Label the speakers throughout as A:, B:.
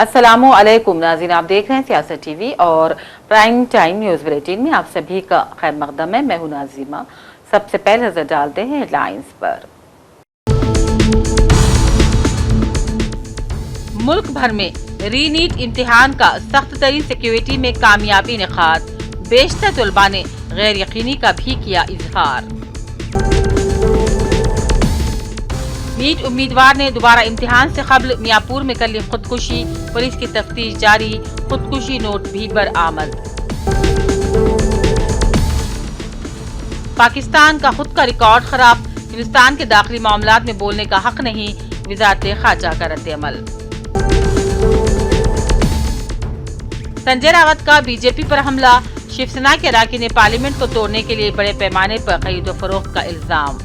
A: अस्सलामु अलैकुम नाज़रीन, आप देख रहे हैं सियासत टीवी और प्राइम टाइम न्यूज़ बुलेटिन में आप सभी का खैर मकदम है। मैं हूं नाज़िमा। सबसे पहले नजर डालते हैं हेडलाइंस पर। मुल्क भर में री-नीट इम्तिहान का सख्त तरीन सिक्योरिटी में कामयाबी इनेकाद, बेशतर तलबा ने गैर यकीनी का भी किया इजहार। नीट उम्मीदवार ने दोबारा इम्तिहान से कबल मियाँपुर में कर ली खुदकुशी, पुलिस की तफ्तीश जारी, खुदकुशी नोट भी बरामद। पाकिस्तान का खुद का रिकॉर्ड खराब, हिंदुस्तान के दाखिली मामलात में बोलने का हक नहीं, वज़ारत खारजा का रद्द-ए-अमल। संजय रावत का बीजेपी पर हमला, शिवसेना के अराकीन ने पार्लियामेंट को तोड़ने के लिए बड़े पैमाने पर खरीदो फरोख्त का इल्जाम।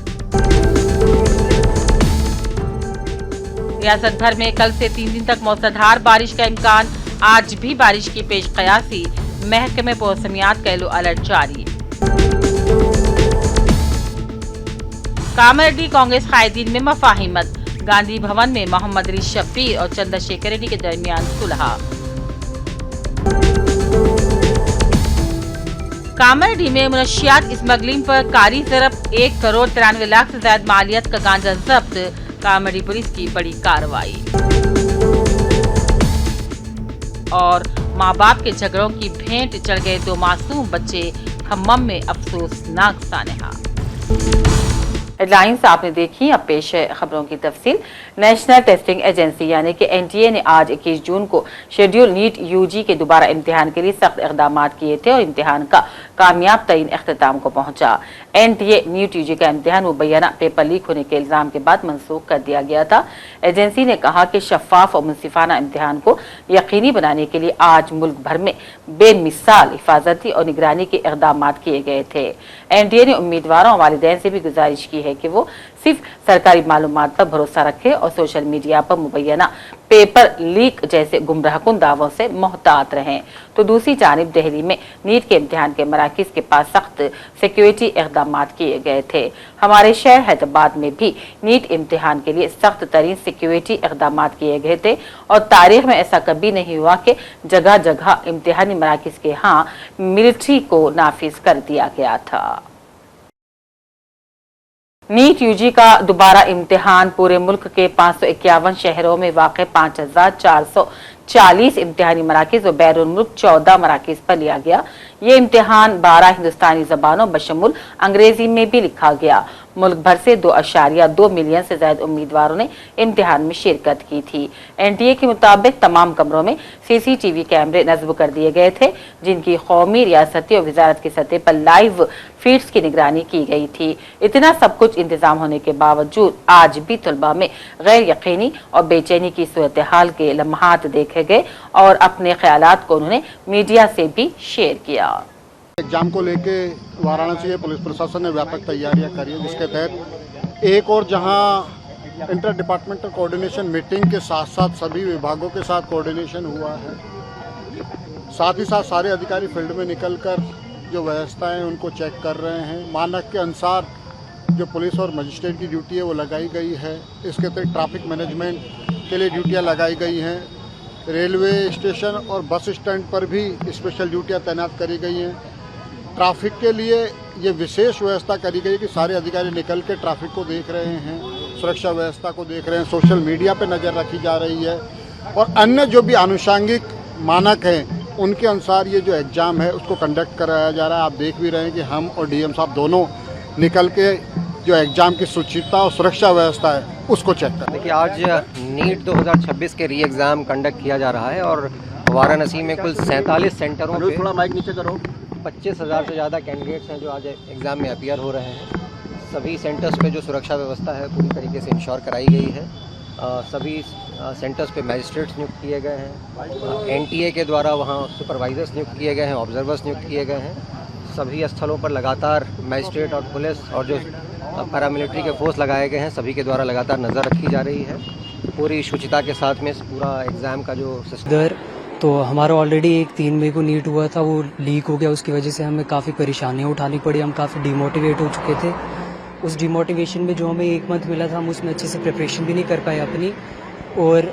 A: रियासत भर में कल से 3 दिन तक मूसलाधार बारिश का इम्कान, आज भी बारिश की पेश कयासी, महकमे मौसमियात का येलो अलर्ट जारी। कामारेड्डी कांग्रेस कायदीन में मफाहिमत, गांधी भवन में मोहम्मद रिज शब्बीर और चंद्रशेखर रेड्डी के दरमियान सुलह। कामारेड्डी में मुनशियात स्मगलिंग पर कारी ज़रब, 1 करोड़ 93 लाख से ज्यादा मालियत का गांजा जब्त, कामारेड्डी पुलिस की बड़ी कार्रवाई। और माँ बाप के झगड़ों की भेंट चढ़ गए 2 मासूम बच्चे, खम्मम में अफसोसनाक सानहा। हेडलाइंस आपने देखी, अब पेश है खबरों की तफसील। नेशनल टेस्टिंग एजेंसी यानी कि एनटीए ने आज 21 जून को शेड्यूल नीट यूजी के दोबारा इम्तिहान के लिए सख्त इकदाम किए थे और इम्तिहान का कामयाब तरीन अख्ताम को पहुंचा। एनटीए नीट यूजी का इम्तिहान मुबैना पेपर लीक होने के इल्जाम के बाद मनसूख कर दिया गया था। एजेंसी ने कहा कि शफाफ और मुनसिफाना इम्तिहान को यकीनी बनाने के लिए आज मुल्क भर में बेमिसाल हिफाजती और निगरानी के इकदाम किए गए थे। एनटीए ने उम्मीदवारों और वालिदैन से भी गुजारिश की है कि वो सिर्फ सरकारी मालूमात पर भरोसा रखें और सोशल मीडिया पर मुबैना पेपर लीक जैसे गुमराहकुन दावों से मोहतात रहें। तो दूसरी जानिब दिल्ली में नीट के इम्तिहान के मराकिज के पास सख्त सिक्योरिटी इकदाम किए गए थे। हमारे शहर हैदराबाद में भी नीट इम्तिहान के लिए सख्त तरीन सिक्योरिटी इकदाम किए गए थे और तारीख में ऐसा कभी नहीं हुआ कि जगह जगह इम्तिहानी मराकिज के यहाँ मिलिट्री को नाफिज कर दिया गया था। नीट यूजी का दोबारा इम्तिहान पूरे मुल्क के 551 शहरों में वाक़ 5440 इम्तिहानी मराकिज और बैरून मुल्क 14 मराकिज पर लिया गया। ये इम्तिहान 12 हिंदुस्तानी ज़बानों बशमुल अंग्रेजी में भी लिखा गया। मुल्क भर से 2.2 मिलियन से ज्यादा उम्मीदवारों ने इम्तिहान में शिरकत की थी। एनटीए के मुताबिक तमाम कमरों में सीसीटीवी कैमरे नस्ब कर दिए गए थे, जिनकी कौमी, रियासती और वजारत की सतह पर लाइव फीड्स की निगरानी की गई थी। इतना सब कुछ इंतजाम होने के बावजूद आज भी तलबा में गैर यकीनी और बेचैनी की सूरत हाल के लम्हात देखे गए और अपने ख्यालात को उन्होंने मीडिया से भी शेयर किया।
B: एग्जाम को लेके वाराणसी के पुलिस प्रशासन ने व्यापक तैयारियां करी है, जिसके तहत एक और जहां इंटर डिपार्टमेंटल कोऑर्डिनेशन मीटिंग के साथ साथ सभी विभागों के साथ कोऑर्डिनेशन हुआ है, साथ ही साथ सारे अधिकारी फील्ड में निकलकर जो व्यवस्थाएं उनको चेक कर रहे हैं। मानक के अनुसार जो पुलिस और मजिस्ट्रेट की ड्यूटी है वो लगाई गई है। इसके तहत ट्रैफिक मैनेजमेंट के लिए ड्यूटियाँ लगाई गई हैं। रेलवे स्टेशन और बस स्टैंड पर भी स्पेशल ड्यूटियाँ तैनात करी गई हैं। ट्रैफिक के लिए ये विशेष व्यवस्था करी गई कि सारे अधिकारी निकल के ट्रैफिक को देख रहे हैं, सुरक्षा व्यवस्था को देख रहे हैं, सोशल मीडिया पे नज़र रखी जा रही है और अन्य जो भी आनुषंगिक मानक हैं उनके अनुसार ये जो एग्ज़ाम है उसको कंडक्ट कराया जा रहा है। आप देख भी रहे हैं कि हम और डीएम साहब दोनों निकल के जो एग्ज़ाम की सुचिता और सुरक्षा व्यवस्था है उसको चेक कर।
C: देखिए, आज नीट 2026 के री एग्ज़ाम कंडक्ट किया जा रहा है और वाराणसी में कुल 47 सेंटरों पे
B: थोड़ा माइक नीचे करो
C: 25,000 से ज़्यादा कैंडिडेट्स हैं जो आज एग्ज़ाम में अपीयर हो रहे हैं। सभी सेंटर्स पे जो सुरक्षा व्यवस्था है पूरी तरीके से इंश्योर कराई गई है। सभी सेंटर्स पे मैजिस्ट्रेट्स नियुक्त किए गए हैं। एनटीए के द्वारा वहाँ सुपरवाइजर्स नियुक्त किए गए हैं, ऑब्जर्वर्स नियुक्त किए गए हैं। सभी स्थलों पर लगातार मैजिस्ट्रेट और पुलिस और जो पैरामिलिट्री के फोर्स लगाए गए हैं सभी के द्वारा लगातार नज़र रखी जा रही है। पूरी शुचिता के साथ में पूरा एग्ज़ाम का जो सिस्टम
D: तो हमारा ऑलरेडी एक 3 मई को नीट हुआ था, वो लीक हो गया। उसकी वजह से हमें काफ़ी परेशानियां उठानी पड़ी, हम काफ़ी डिमोटिवेट हो चुके थे। उस डिमोटिवेशन में जो हमें 1 मंथ मिला था हम उसमें अच्छे से प्रिपरेशन भी नहीं कर पाए अपनी। اور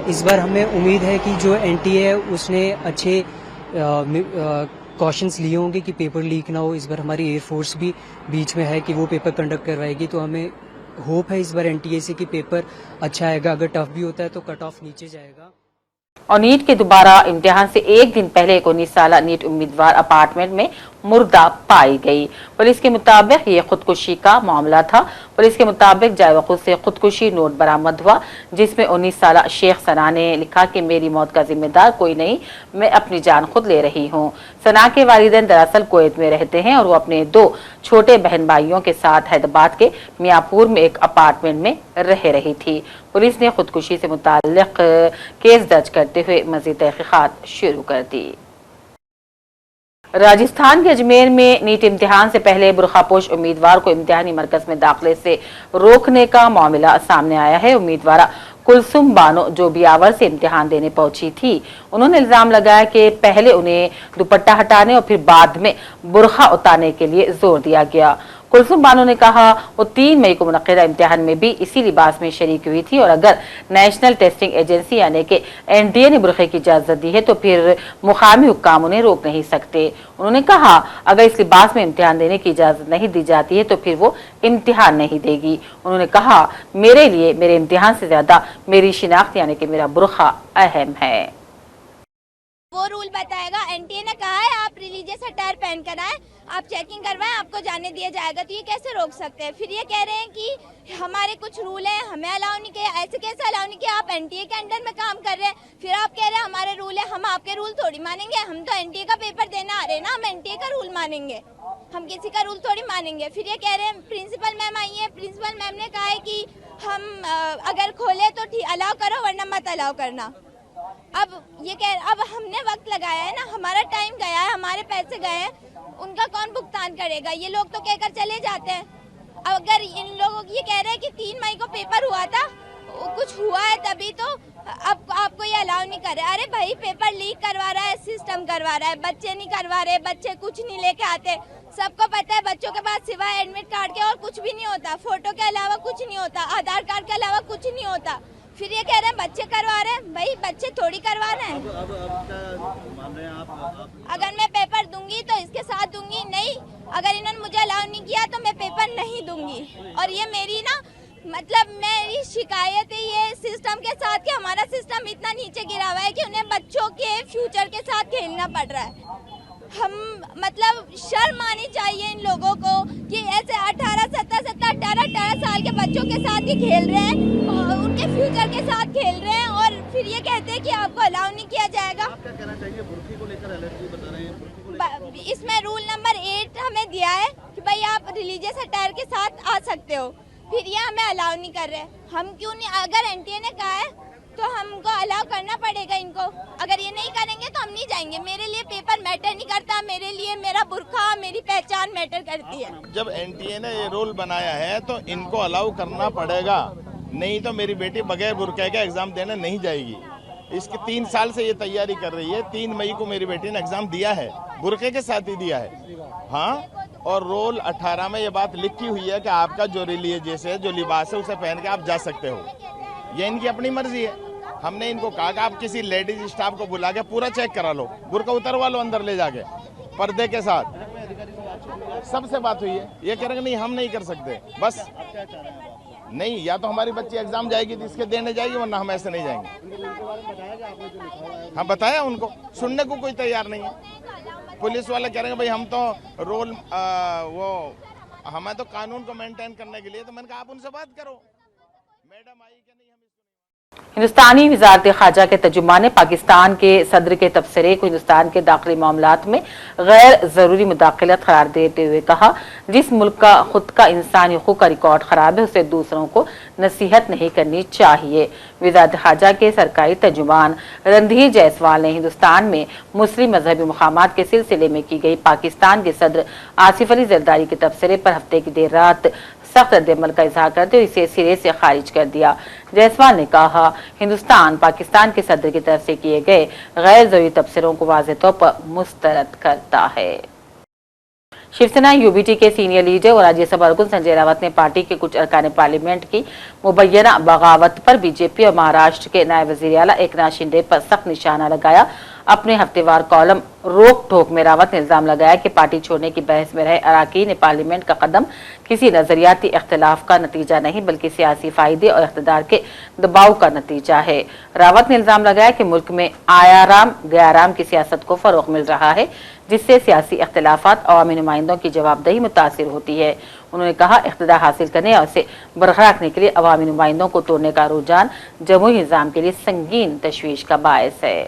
D: اس بار ہمیں امید ہے کہ جو NTA ہے اس نے اچھے کوشنس لیے ہوں گے کہ پیپر لیک نہ ہو. اس بار ہماری ایئر فورس بھی بیچ میں ہے کہ وہ پیپر کنڈکٹ کروائے گی, تو ہمیں ہوپ ہے اس بار NTA سے کہ پیپر اچھا آئے گا. اگر ٹف بھی ہوتا ہے تو کٹ آف نیچے جائے گا.
A: اور نیٹ کے دوبارہ امتحان سے ایک دن پہلے ایک 19 سالہ نیٹ امیدوار اپارٹمنٹ میں مردہ پائی گئی. پولیس کے مطابق یہ خودکشی کا معاملہ تھا. پولیس کے مطابق جائے وقوع سے خودکشی نوٹ برآمد ہوا جس میں 19 سالہ شیخ ثنا نے لکھا کہ میری موت کا ذمہ دار کوئی نہیں, میں اپنی جان خود لے رہی ہوں. ثنا کے والدین دراصل کویت میں رہتے ہیں اور وہ اپنے 2 چھوٹے بہن بھائیوں کے ساتھ حیدرآباد کے میاں پور میں ایک اپارٹمنٹ میں رہ رہی تھی. پولیس نے خودکشی سے متعلق کیس درج کرتے ہوئے مزید تحقیقات شروع کر دی. راجستھان کے اجمیر میں نیٹ امتحان سے پہلے برقع پوش امیدوار کو امتحانی مرکز میں داخلے سے روکنے کا معاملہ سامنے آیا ہے. امیدوارہ کلثوم بانو جو بیاور سے امتحان دینے پہنچی تھی, انہوں نے الزام لگایا کہ پہلے انہیں دوپٹہ ہٹانے اور پھر بعد میں برقع اتارنے کے لیے زور دیا گیا. کلثوم بانو نے کہا وہ 3 مئی کو منعقدہ امتحان میں بھی اسی لباس میں شریک ہوئی تھی اور اگر نیشنل ٹیسٹنگ ایجنسی یعنی کہ NTA نے برقعے کی اجازت دی ہے تو پھر مقامی حکام انہیں روک نہیں سکتے. انہوں نے کہا اگر اس لباس میں امتحان دینے کی اجازت نہیں دی جاتی ہے تو پھر وہ امتحان نہیں دے گی. انہوں نے کہا میرے لیے میرے امتحان سے زیادہ میری شناخت یعنی کہ میرا برقع اہم ہے.
E: وہ رول بتائے گا. NTA نے کہا ہے آپ ریلیجیس اٹائر پہن کر آئیں, آپ چیکنگ کروائیں, آپ کو جانے دیا جائے گا. تو یہ کیسے روک سکتے ہیں؟ پھر یہ کہہ رہے ہیں کہ ہمارے کچھ رول ہیں, ہمیں الاؤ نہیں کیا. ایسے کیسے الاؤ نہیں کیا؟ آپ NTA کے انڈر میں کام کر رہے ہیں, پھر آپ کہہ رہے ہیں ہمارے رول ہیں, ہم آپ کے رول تھوڑی مانیں گے. ہم تو NTA کا پیپر دینا آ رہے ہیں نا, ہم NTA کا رول مانیں گے, ہم کسی کا رول تھوڑی مانیں گے. پھر یہ کہہ رہے ہیں پرنسپل میم آئی ہیں, پرنسپل میم نے کہا ہے کہ ہم اگر کھولے تو الاؤ کرو ورنہ مت الاؤ کرنا. اب ہم نے وقت لگایا ہے نا, ہمارا ٹائم گیا ہے, ہمارے پیسے گئے ہیں, ان کا کون بھگتان کرے گا؟ یہ لوگ تو کہہ کر چلے جاتے ہیں. اگر ان لوگوں یہ کہہ رہے ہیں کہ 3 مئی کو پیپر ہوا تھا, کچھ ہوا ہے تبھی تو اب آپ کو یہ الاؤ نہیں کر رہے. ارے بھائی پیپر لیک کروا رہا ہے سسٹم, کروا رہا ہے, بچے نہیں کروا رہے, بچے کچھ نہیں لے کے آتے. سب کو پتہ ہے بچوں کے پاس سوائے ایڈمٹ کارڈ کے اور کچھ بھی نہیں ہوتا, فوٹو کے علاوہ کچھ نہیں ہوتا, آدھار کارڈ کے علاوہ کچھ نہیں ہوتا. پھر یہ کہہ رہے ہیں بچے کروا رہے ہیں. بھائی بچے تھوڑی کروا رہے ہیں. اگر میں پیپر دوں گی تو اس کے ساتھ دوں گی, نہیں اگر انہوں نے مجھے الاؤ نہیں کیا تو میں پیپر نہیں دوں گی. اور یہ میری مطلب میری شکایت ہے یہ سسٹم کے ساتھ کہ ہمارا سسٹم اتنا نیچے گرا ہوا ہے کہ انہیں بچوں کے فیوچر کے ساتھ کھیلنا پڑ رہا ہے. ہم مطلب شرم آنی چاہیے ان لوگوں کو کہ ایسے 18 سال کے بچوں کے ساتھ ہی کھیل رہے ہیں, ان کے فیوچر کے ساتھ کھیل رہے ہیں, اور پھر یہ کہتے ہیں کہ آپ کو الاؤ نہیں کیا جائے گا.
B: آپ کیا کہنا چاہیے برقعے کو لے کر الرجی بتا رہے ہیں؟
E: اس میں رول نمبر 8 ہمیں دیا ہے کہ بھائی آپ ریلیجیس اٹائر کے ساتھ آ سکتے ہو, پھر یہ ہمیں الاؤ نہیں کر رہے. ہم کیوں نہیں, اگر NTA نے کہا ہے تو ہم کو الاؤ کرنا پڑے گا ان کو. اگر یہ نہیں کریں گے تو ہم نہیں جائیں گے. میرے لیے پیپر میٹر نہیں کرتا, میرے لیے میرا برقع, میری پہچان میٹر کرتی ہے.
F: جب NTA نے یہ رول بنایا ہے تو ان کو الاؤ کرنا پڑے گا, نہیں تو میری بیٹی بغیر برقعے کا ایگزام دینے نہیں جائے گی. اس کی 3 سال سے یہ تیاری کر رہی ہے. 3 مئی کو میری بیٹی نے ایگزام دیا ہے, برقعے کے ساتھ ہی دیا ہے. ہاں, اور رول 18 میں یہ بات لکھی ہوئی ہے کہ آپ کا جو ریلیجیس ہے, جو لباس ہے, اسے پہن کے آپ جا سکتے ہو. یہ ان کی اپنی مرضی ہے. ہم نے ان کو کہا کہ آپ کسی لیڈیز اسٹاف کو بلا کے پورا چیک کرا لو, برقعہ اتروا لو اندر لے جا کے پردے کے ساتھ. سب سے بات ہوئی ہے, یہ کہہ رہے ہیں نہیں ہم نہیں کر سکتے. بس نہیں, یا تو ہماری بچی ایگزام جائے گی تو اس کے دینے جائے گی, ورنہ ہم ایسے نہیں جائیں گے. ہم بتایا ان کو, سننے کو کوئی تیار نہیں ہے. پولیس والے کہہ رہے ہیں بھائی ہم تو رول ہمیں تو قانون کو مینٹین کرنے کے لیے. تو میں نے کہا آپ ان سے بات کرو. میڈم آئی کہ نہیں,
A: ہندوستانی وزارت خارجہ کے ترجمان نے پاکستان کے صدر کے تبصرے کو ہندوستان کے داخلی معاملات میں غیر ضروری مداخلت قرار دیتے ہوئے کہا جس ملک کا خود کا انسانی حقوق کا ریکارڈ خراب ہے اسے دوسروں کو نصیحت نہیں کرنی چاہیے. وزارت خارجہ کے سرکاری ترجمان رندھیر جیسوال نے ہندوستان میں مسلم مذہبی مقامات کے سلسلے میں کی گئی پاکستان کے صدر آصف علی زرداری کے تبصرے پر ہفتے کی دیر رات سخت رد عمل کا اظہار کرتے ہوئے اسے سرے سے خارج کر دیا. جیسوال نے کہا ہندوستان پاکستان کے صدر کی طرف سے کیے گئے غیر ضروری تبصروں کو واضح طور پر مسترد کرتا ہے. शिवसेना यूबीटी के सीनियर लीडर और राज्यसभा अरकुन संजय रावत ने पार्टी के कुछ अरकान पार्लियामेंट की मुबैना बगावत पर बीजेपी और महाराष्ट्र के नायब वजीर आला एकनाथ शिंदे पर सख्त निशाना लगाया। अपने हफ्तेवार कॉलम रोक ठोक में रावत ने इल्जाम लगाया कि पार्टी छोड़ने की बहस में रहे अरकान पार्लियामेंट का कदम किसी नजरियाती इख्तिलाफ का नतीजा नहीं बल्कि सियासी फायदे और इख्तिदार के दबाव का नतीजा है। रावत ने इल्जाम लगाया कि मुल्क में आयाराम गयाराम की सियासत को फरोग मिल रहा है, जिससे सियासी इख्तिलाफात अवामी नुमाइंदों की जवाबदेही मुतासिर होती है। उन्होंने कहा, इख्तिदार हासिल करने और उसे बरकरार रखने के लिए अवामी नुमाइंदों को तोड़ने का रुझान जमहूरी निज़ाम के लिए संगीन तशवीश का बायस है।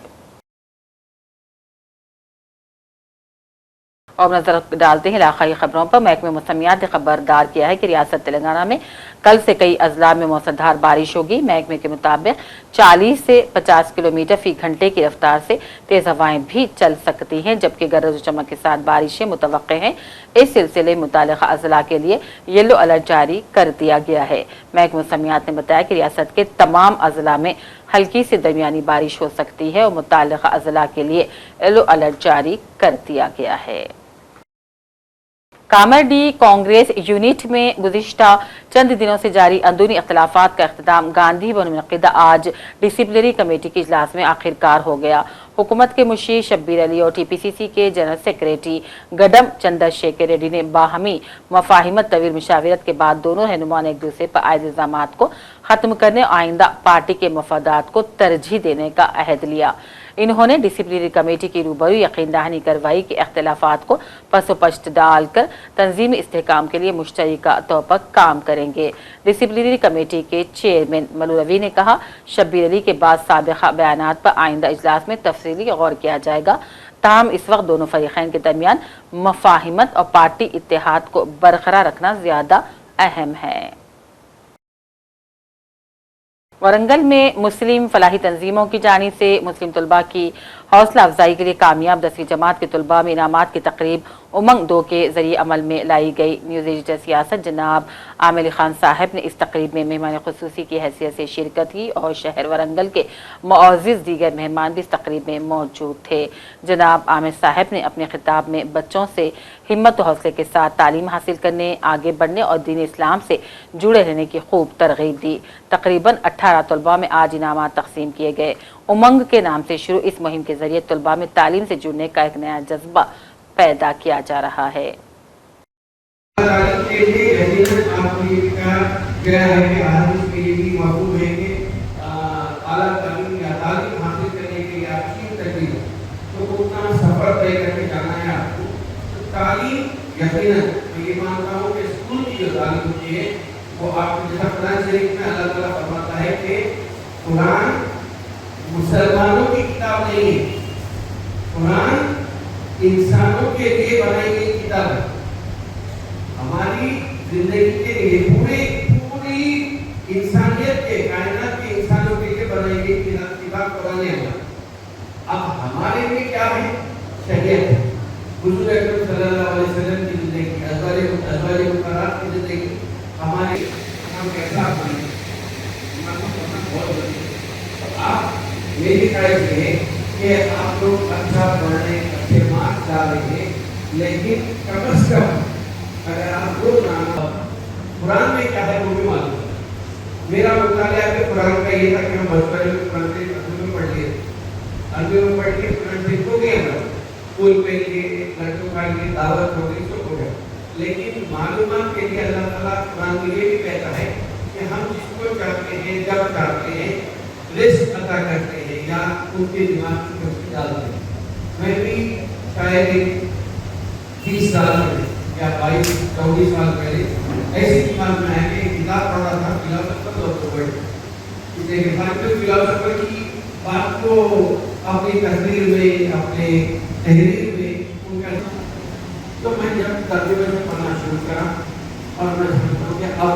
A: और नजर डालते हैं इलाकाई खबरों पर। महकमे मौसमियात ने खबरदार किया है कि रियासत तेलंगाना में कल से कई अजला में मौसमधार बारिश होगी। महकमे के मुताबिक 40 से 50 किलोमीटर फी घंटे की रफ्तार से तेज हवाएं भी चल सकती हैं, जबकि गरज चमक के साथ बारिशें मुतवक्के हैं। इस सिलसिले में मुतालिका अजला के लिए येलो अलर्ट जारी कर दिया गया है। महकमे मौसमियात ने बताया कि रियासत के तमाम अजला में हल्की से दरमियानी बारिश हो सकती है और मुतालिका अजला के लिए येलो अलर्ट जारी कर दिया गया है। कामरडी कांग्रेस यूनिट में गुज़िश्ता चंद दिनों से जारी अंदरूनी इख्तिलाफात का इख्तिताम गांधी भवन में मुनक़िदा आज डिसिप्लिनरी कमेटी के इजलास में आखिरकार हो गया। हुकूमत के मुशीर शब्बीर अली और टीपीसीसी के जनरल सेक्रेटरी गडम चंद्रशेखर रेड्डी ने बाहमी मफाहिमत तवील मुशावरत के बाद दोनों रहनुमा ने एक दूसरे पर आयद इल्ज़ामात को खत्म करने और आइंदा पार्टी के मफादात को तरजीह देने का अहद लिया। इन्होंने डिसिप्लिनरी कमेटी की रूबरू यकीन दहानी करवाई कि इख्तिलाफात को पसोपश्त डालकर तंजीमी इस्तेहकाम के लिए मुश्तरका तौर पर काम करेंगे। डिसिप्लिनरी कमेटी के चेयरमैन मलू रवि ने कहा, शब्बीर अली के बाद साबिक़ा बयानात पर आइंदा इजलास में तफसीली गौर किया जाएगा। ताहम इस वक्त दोनों फरीक़ैन के दरमियान मफाहिमत और पार्टी इत्तेहाद को बरकरार रखना ज्यादा अहम है। वरंगल में मुस्लिम फलाही तंजीमों की जानिब से मुस्लिम तलबा की हौसला अफजाई के लिए कामयाब 10वीं जमात के तलबा में इनामात की तकरीब उमंग 2 के जरिए अमल में लाई गई। न्यूज़ एडिटर सियासत जनाब आमिर खान साहब ने इस तकरीब में मेहमान खुसूसी की हैसियत से शिरकत की और शहर वरंगल के मुअज़्ज़िज़ दीगर मेहमान भी इस तकरीब में मौजूद थे। जनाब आमिर साहब ने अपने खिताब में बच्चों से हिम्मत और हौसले के साथ तालीम हासिल करने, आगे बढ़ने और दीन इस्लाम से जुड़े रहने की खूब तरगीब दी। तकरीबन 18 तलबा में आज इनामात तकसीम किए गए। उमंग के नाम से शुरू इस मुहिम के जरिए तलबा में तालीम से जुड़ने का एक नया जज्बा पैदा किया जा रहा है।
G: मुसलमानों की किताब नहीं है, कुरान इंसानों के लिए बनाई गई किताब है। हमारी जिंदगी के लिए पूरी इंसानियत के, कायनात के इंसानों के लिए बनाई गई किताब कुरान है। अब हमारे लिए क्या है? शरीयत, हुजूर अकरम सल्लल्लाहु अलैहि वसल्लम की जिंदगी, अज़वाज मुतहहरात की जिंदगी, हमारे हम कैसा बने, बहुत जरूरी है। आप मेरी ख्वाहिश है कि आप लोग अच्छा पढ़ने, अच्छे मार्क्स डालेंगे, लेकिन कम से कम अगर आप लोग कुरान में क्या है वो भी मालूम है। मेरा मुतालिया है कुरान का ये था कि हम बचपन में कुरान से अरबी में पढ़ लिए, अरबी में पढ़ के कुरान से हो गया ना, स्कूल में लिए, लड़कों का लिए दावत हो गई, सब हो गया। लेकिन मालूमात के लिए अल्लाह ताला कुरान में ये भी कहता है कि हम जिसको चाहते हैं, जब चाहते हैं, रिस्क अता करते हैं या उनके दिमाग की तरफ डालते हैं। मैं भी शायद 30 साल पहले या 22-24 साल पहले ऐसी दिमाग में है कि किताब पढ़ा था philosopher of the world. Philosopher की बात को अपनी तहरीर में, अपने तहरीर में उनका, तो मैं जब तर्जुमे में पढ़ना शुरू करा और मैं समझता हूँ कि अब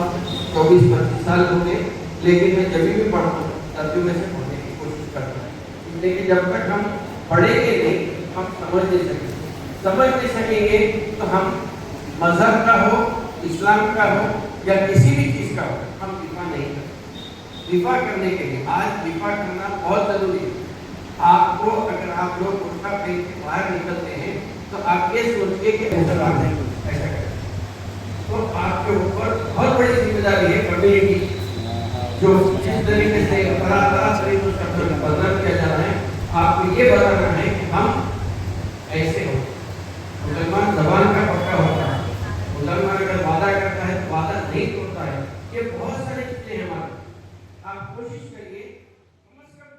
G: 24-25 साल हो गए, लेकिन मैं जब भी पढ़ता हूँ तर्जुमे से पढ़ने की कोशिश करता हूँ। लेकिन जब तक हम पढ़ेंगे नहीं, हम समझ नहीं सकेंगे तो हम मजहब का हो, इस्लाम का हो या किसी भी चीज़ का हो, हम दिफा नहीं करते। दिफा करने के लिए आज दिफा करना बहुत ज़रूरी है। आपको अगर आप लोग उनका पेट से बाहर निकलते हैं तो आप ये सोचिए कि मुसलमान हैं, ऐसा करें। तो आपके ऊपर बहुत बड़ी जिम्मेदारी है कम्युनिटी जो जिस तरीके से तरह से उसका बदलाव किया जा रहा है, आपको ये बताना है कि हम ऐसे हो। मुसलमान जबान का पक्का होता है, मुसलमान अगर वादा करता है तो वादा नहीं तोड़ता है। ये बहुत सारी चीजें हैं हमारे, आप कोशिश करिए कम से कम।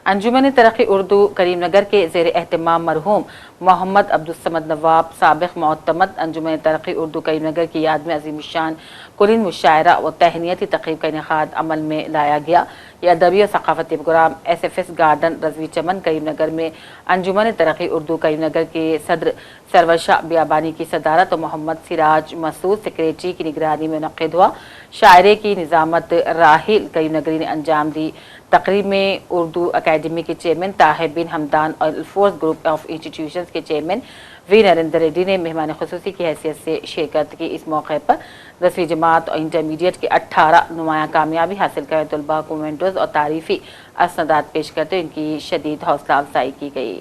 A: अंजुमन तरक्की उर्दू करीमनगर के ज़ेर एहतमाम मरहूम मोहम्मद अब्दुस्समद नवाब साबिक़ मोअतमद अंजुमन तरक्की उर्दू करीमनगर की याद में अजीम शान कुलिन मुशायरा व तहनीती तक़रीब का इनेकाद अमल में लाया गया। यह अदबी और सक़ाफ़ती प्रोग्राम SFS गार्डन रज़वी चमन करीमनगर में अंजुमन तरक्की उर्दू करीमनगर के सदर सरवर शाह बियाबानी की सदारत और मोहम्मद सिराज मसूद सेक्रेटरी की निगरानी में मुनक़्क़िद हुआ। शायरे की निज़ामत राहिल करीमनगरी ने अंजाम दी। तकरीब में उर्दू अकेडमी के चेयरमैन ताहिर बिन हमदान और अल्फोर्स ग्रुप ऑफ इंस्टीट्यूशंस के चेयरमैन वी नरेंद्र रेड्डी ने मेहमान खुसूसी की हैसियत से शिरकत की। इस मौके पर 10वीं जमात और इंटरमीडिएट के 18 नुमाया कामयाबी हासिल करने तलबा को मेंटर्स और तारीफी असनदात पेश करते हुए इनकी शदीद हौसला अफजाई की गई।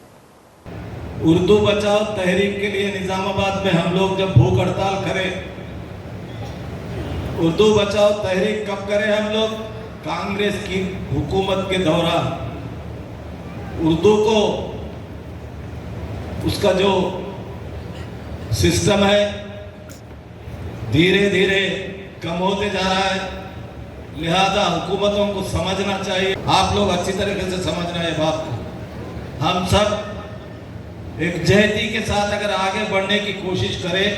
H: उर्दू बचाओ तहरीक के लिए निजामाबाद में हम लोग जब भूख हड़ताल करें, उर्दू बचाओ तहरीक कब करें हम लोग? कांग्रेस की हुकूमत के दौरान उर्दू को उसका जो सिस्टम है धीरे धीरे कम होते जा रहा है, लिहाजा हुकूमतों को समझना चाहिए। आप लोग अच्छी तरीके से समझना है बात को। हम सब एक जहती के साथ अगर आगे बढ़ने की कोशिश करें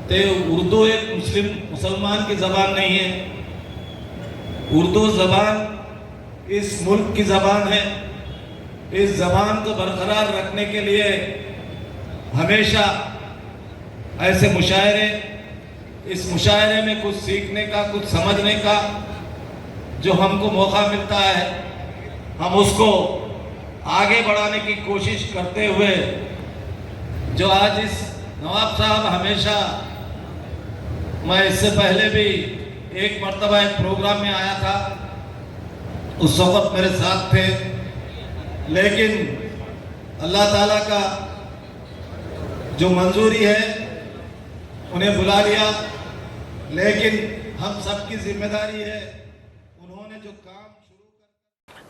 H: तो उर्दू एक मुसलमान की ज़बान नहीं है, उर्दू ज़बान इस मुल्क की ज़बान है। इस ज़बान को बरकरार रखने के लिए हमेशा ऐसे मुशायरे, इस मुशायरे में कुछ सीखने का, कुछ समझने का जो हमको मौका मिलता है, हम उसको आगे बढ़ाने की कोशिश करते हुए जो आज इस नवाब साहब हमेशा, मैं इससे पहले भी एक मर्तबा एक प्रोग्राम में आया था, उस वक्त मेरे साथ थे, लेकिन अल्लाह ताला का जो मंजूरी है उन्हें बुला लिया, लेकिन हम सबकी जिम्मेदारी है उन्होंने जो काम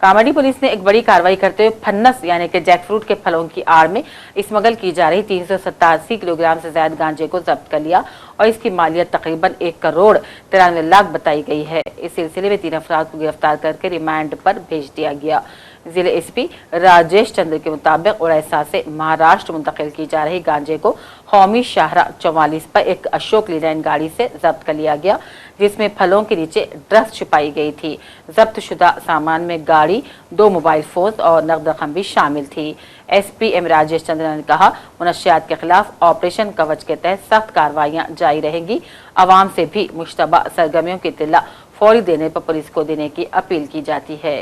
A: कामाडी पुलिस ने एक बड़ी कार्रवाई करते हुए फन्नस यानी कि जैकफ्रूट के फलों की आड़ में स्मगल की जा रही 387 किलोग्राम से ज्यादा गांजे को जब्त कर लिया और इसकी मालियत तकरीबन 1 करोड़ 93 लाख बताई गई है। इस सिलसिले में 3 अफराद को गिरफ्तार करके रिमांड पर भेज दिया गया। जिले एसपी राजेश चंद्र के मुताबिक उड़ीसा से महाराष्ट्र मुंतकिल की जा रही गांजे को कौमी शाहरा 44 पर एक अशोक लीलैंड गाड़ी से जब्त कर लिया गया, जिसमें फलों के नीचे ड्रग्स छुपाई गई थी। जब्त शुदा सामान में गाड़ी, 2 मोबाइल फोन और नकद रकम भी शामिल थी। एसपी एम राजेश चंद्र ने कहा, मुनशियात के खिलाफ ऑपरेशन कवच के तहत सख्त कार्रवाइयां जारी रहेंगी। आवाम से भी मुश्तबा सरगर्मियों की इत्तला फौरी देने पर पुलिस को देने की अपील की जाती है।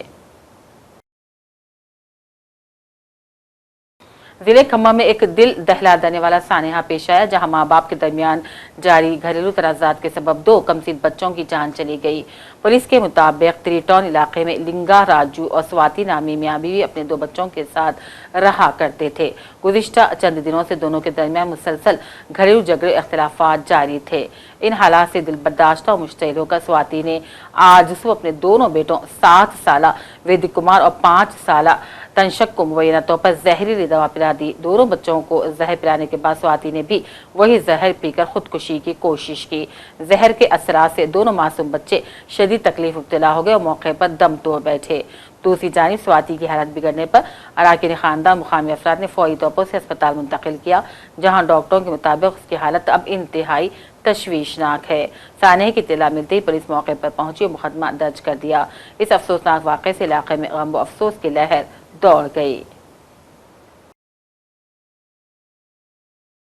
A: जिले खम्मा में एक दिल दहला देने वाला सानेहा पेश आया, जहां मां बाप के दरमियान जारी घरेलू तनाजात के सबब 2 कमसीन बच्चों की जान चली गई। पुलिस के मुताबिक त्रिटॉन इलाके में लिंगा राजू और स्वाति नामी मियां बीवी अपने 2 बच्चों के साथ रहा करते थे। गुज़िश्ता चंद दिनों से दोनों के दरमियान मुसलसल घरेलू झगड़े इख्तिलाफात जारी थे। इन हालात से दिल बर्दाश्ता और मुश्तइल होकर स्वाति ने आज सुबह अपने दोनों बेटों 7 साला वैदिक कुमार और 5 साला तनशक को मुबैना तौर पर जहरीली दवा पिला दी। दोनों बच्चों को जहर पिलाने के बाद स्वाति ने भी वही जहर पीकर खुदकुशी की कोशिश की। जहर के असरात से दोनों मासूम बच्चे शदीद तकलीफ मुब्तला हो गए और मौके पर दम तोड़ बैठे। दूसरी जानिब स्वाति की हालत बिगड़ने पर अराकीन खानदान मुकामी अफराद ने फौरी तौर पर उसे अस्पताल मुंतकिल किया, जहां डॉक्टरों के मुताबिक उसकी हालत अब इंतहाई तशवीशनाक है। सानेह की इत्तला मिलते ही पुलिस मौके पर पहुंची और मुकदमा दर्ज कर दिया। इस अफसोसनाक वाक़े से इलाके में गम व अफसोस की लहर दौड़ गई।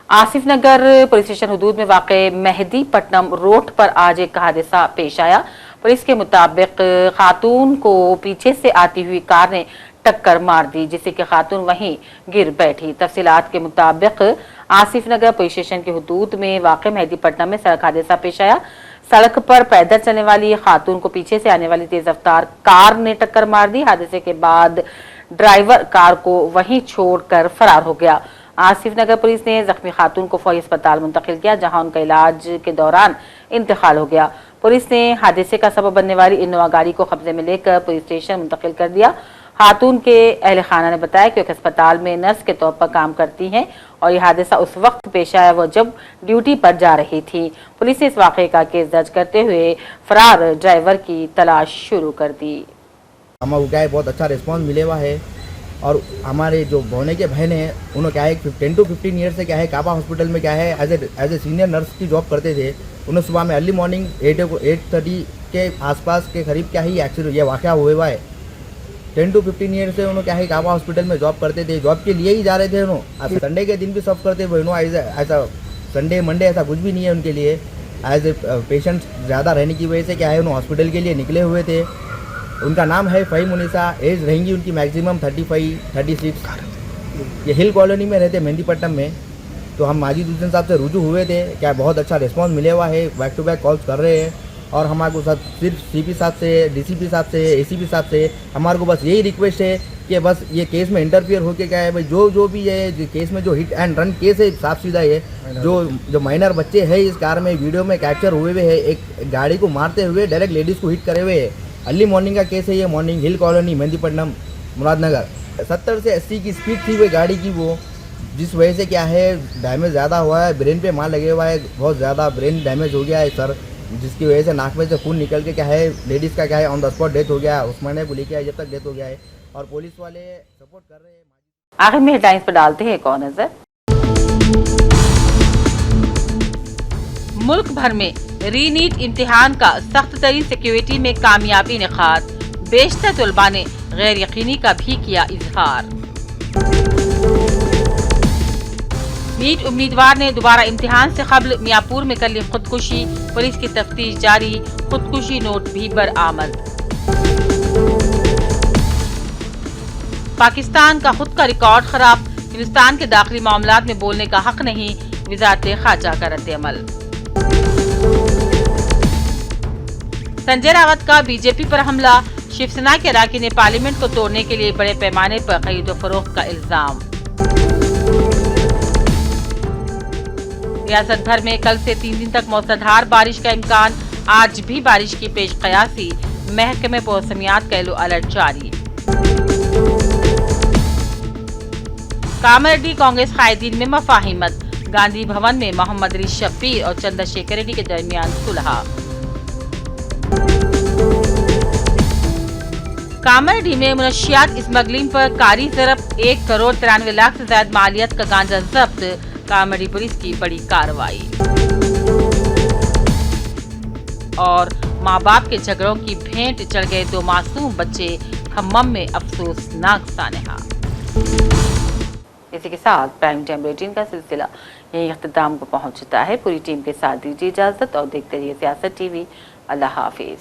A: आसिफ नगर पुलिस स्टेशन हदूद में वाक़े मेहदी पट्टनम रोड पर आज एक हादसा पेश आया। पुलिस के मुताबिक खातून को पीछे से आती हुई कार ने टक्कर मार दी, जिससे कि खातून वहीं गिर बैठी। तफसीलात के मुताबिक आसिफ नगर पुलिस स्टेशन के हदूद में वाक़े मेहदी पट्टनम में सड़क हादसा पेश आया। सड़क पर पैदल चलने वाली खातून को पीछे से आने वाली तेज रफ्तार कार ने टक्कर मार दी। हादसे के बाद ड्राइवर कार को वहीं छोड़कर फरार हो गया। आसिफ नगर पुलिस ने जख्मी खातून को फौरी अस्पताल मुंतकिल किया, जहां उनका इलाज के दौरान इंतकाल हो गया। पुलिस ने हादसे का सबब बनने वाली इनोवा गाड़ी को कब्जे में लेकर पुलिस स्टेशन मुंतकिल कर दिया। खातून के अहल खाना ने बताया कि वो अस्पताल में नर्स के तौर पर काम करती हैं और यह हादसा उस वक्त पेश आया वो जब ड्यूटी पर जा रही थी। पुलिस ने इस वाक़े का केस दर्ज करते हुए फरार ड्राइवर की तलाश शुरू कर दी।
I: हमारा क्या है, बहुत अच्छा रिस्पांस मिले हुआ है। और हमारे जो भोने के बहन हैं उन्होंने क्या है 10 to 15 ईयर से क्या है काबा हॉस्पिटल में क्या है एज ए सीनियर नर्स की जॉब करते थे। उन्हें सुबह में अर्ली मॉर्निंग 8:30 के आसपास के करीब क्या ही एक्सीडेंट ये वाक़या हुआ है। 10 to 15 ईयर से उन्होंने क्या है काबा हॉस्पिटल में जॉब करते थे, जॉब के लिए ही जा रहे थे। उन्होंने संडे के दिन भी सब करते ऐसा संडे मंडे ऐसा कुछ भी नहीं है उनके लिए। एज ए पेशेंट ज़्यादा रहने की वजह से क्या है उन्होंने हॉस्पिटल के लिए निकले हुए थे। उनका नाम है फ़हीम उनिसा, एज रहेंगी उनकी मैक्सिमम 35-36। ये हिल कॉलोनी में रहते मेहंदीपट्टनम में। तो हम माजिद हुसैन साहब से रुजू हुए थे, क्या बहुत अच्छा रिस्पांस मिले हुआ है, बैक टू बैक कॉल्स कर रहे हैं। और हमारे को सिर्फ सीपी साहब से, डीसीपी साहब से, एसीपी साहब से हमारे को बस यही रिक्वेस्ट है कि बस ये केस में इंटरफियर होके क्या है भाई जो भी है केस में जो हिट एंड रन केस है साफ सीधा है। जो माइनर बच्चे हैं इस कार में वीडियो में कैप्चर हुए हुए हैं, एक गाड़ी को मारते हुए डायरेक्ट लेडीज़ को हिट करे हुए है। अर्ली मॉर्निंग का केस है ये, मॉर्निंग हिल कॉलोनी मेहंदीपट्टनम मुरादनगर। 70 से 80 की स्पीड थी वो गाड़ी की, वो जिस वजह से क्या है डैमेज ज़्यादा हुआ है, ब्रेन पे मार लगे हुआ है, बहुत ज़्यादा ब्रेन डैमेज हो गया है सर, जिसकी वजह से नाक में से खून निकल के क्या है लेडीज़ का क्या है ऑन द स्पॉट डेथ हो गया है। उस्मानिया को लेके जब तक डेथ हो गया है और पुलिस वाले सपोर्ट कर रहे हैं।
A: आखिर में हेडलाइंस पर डालते हैं एक और नजर। मुल्क भर में री-नीट इम्तिहान का सख्त तरीन सिक्योरिटी में कामयाबी इनेकाद, बेशतर तलबा ने गैर यकीनी का भी किया इजहार। नीट उम्मीदवार ने दोबारा इम्तिहान से कबल मियाँपुर में कर ली खुदकुशी, पुलिस की तफ्तीश जारी, खुदकुशी नोट भी बरामद। पाकिस्तान का खुद का रिकॉर्ड खराब, हिंदुस्तान के दाखिली मामलात में बोलने का हक नहीं, वज़ारत ख़ारजा का रद्द-ए-अमल। संजय रावत का बीजेपी पर हमला, शिवसेना के अराकीन ने पार्लियामेंट को तोड़ने के लिए बड़े पैमाने पर खरीदो फरोख्त का इल्जाम। रियासत भर में कल से 3 दिन तक मूसलाधार बारिश का इम्कान, आज भी बारिश की पेश कयासी, महकमे मौसमियात का येलो अलर्ट जारी। कामरेड्डी कांग्रेस कायदीन में मफाहिमत, गांधी भवन में मोहम्मद रिज शब्बीर और चंद्रशेखर रेड्डी के दरमियान सुलह। कामरेड्डी में मुनशियात स्मगलिंग पर कारी जब्त, 1 करोड़ 93 लाख से ज्यादा मालियत का गांजा जब्त, कामरेड्डी पुलिस की बड़ी कार्रवाई। और माँ बाप के झगड़ों की भेंट चढ़ गए 2 मासूम बच्चे, खम्मम में अफसोसनाक सानहा। इसी के साथ प्राइम टाइम बुलेटिन का सिलसिला यही अख्ताम को पहुंचता है। पूरी टीम के साथ दीजिए इजाजत और देखते रहिए सियासत टीवी। अल्लाह हाफिज।